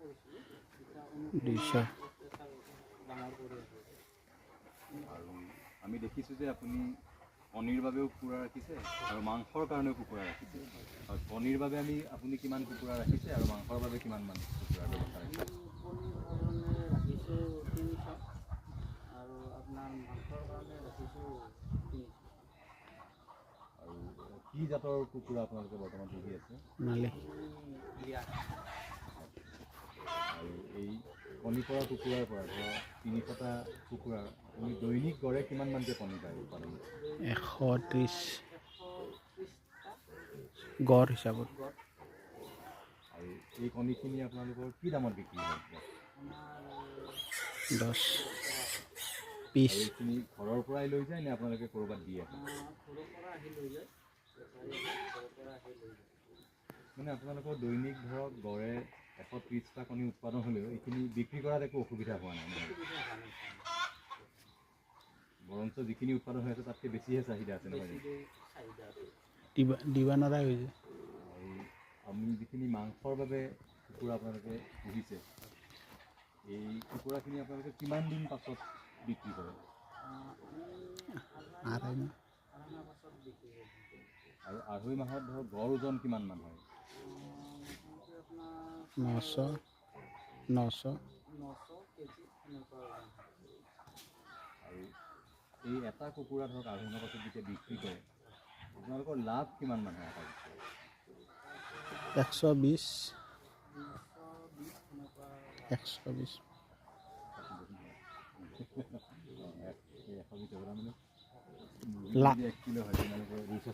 200 আৰু আমি দেখিছোঁ যে আপুনি কণীৰ বাবেও কুকুৰা ৰাখিছে আৰু মাংসৰ কাৰণেও কুকুৰা ৰাখিছে। আৰু কণীৰ বাবে আপুনি কিমান কুকুৰা ৰাখিছে আৰু মাংসৰ বাবে কিমানমান কুকুৰাৰ ব্যৱস্থা ৰাখিছে? কণীৰ কাৰণে ৰাখিছোঁ 300 আৰু আপোনাৰ মাংসৰ কাৰণে ৰাখিছোঁ 300। আৰু কি জাতৰ কুকুৰা আপোনালোকে বৰ্তমান পুহি আছে? নালি আৰু এই কণী পৰা কুকুৰাৰ পৰা ধৰক 300টা কুকুৰা আপুনি দৈনিক গড়ে কিমানমানকৈ কণী পায় উৎপাদন? 130 গড় হিচাপত। আৰু এই কণীখিনি আপোনালোকৰ কি দামত বিক্ৰী হয়? 10 আৰু 20 এইখিনি ঘৰৰ পৰাই লৈ যায় নে আপোনালোকে ক'ৰবাত দিয়ে? ঘৰৰ পৰা আহি লৈ যায়, ঘৰৰ পৰা আহি লৈ যায়। মানে আপোনালোকৰ দৈনিক ধৰক গড়ে 130টা কণী উৎপাদন হ'লেও এইখিনি বিক্ৰী কৰাত একো অসুবিধা হোৱা নাই নহয়? বৰঞ্চ যিখিনি উৎপাদন হৈ আছে তাতকৈ বেছিহে চাহিদা আছে নহয় জানো? দিবা নৰা হৈ যায়। আৰু আমি যিখিনি মাংসৰ বাবে কুকুৰা আপোনালোকে পুহিছে, এই কুকুৰাখিনি আপোনালোকে কিমান দিন পাছত বিক্ৰী কৰে? আঢ়ৈ মাহ। আৰু আঢ়ৈ মাহত ধৰক গড় ওজন কিমানমান হয়? 900 কেজি এনেকুৱা। আৰু এই এটা কুকুৰা ধৰক আঢ়ৈ মাহ পাছত যেতিয়া বিক্ৰী কৰে, আপোনালোকৰ লাভ কিমানমান হয় এটা কুকুৰা? 120 120 টকা মানে 1 কিলো হয়, আপোনালোকৰ 260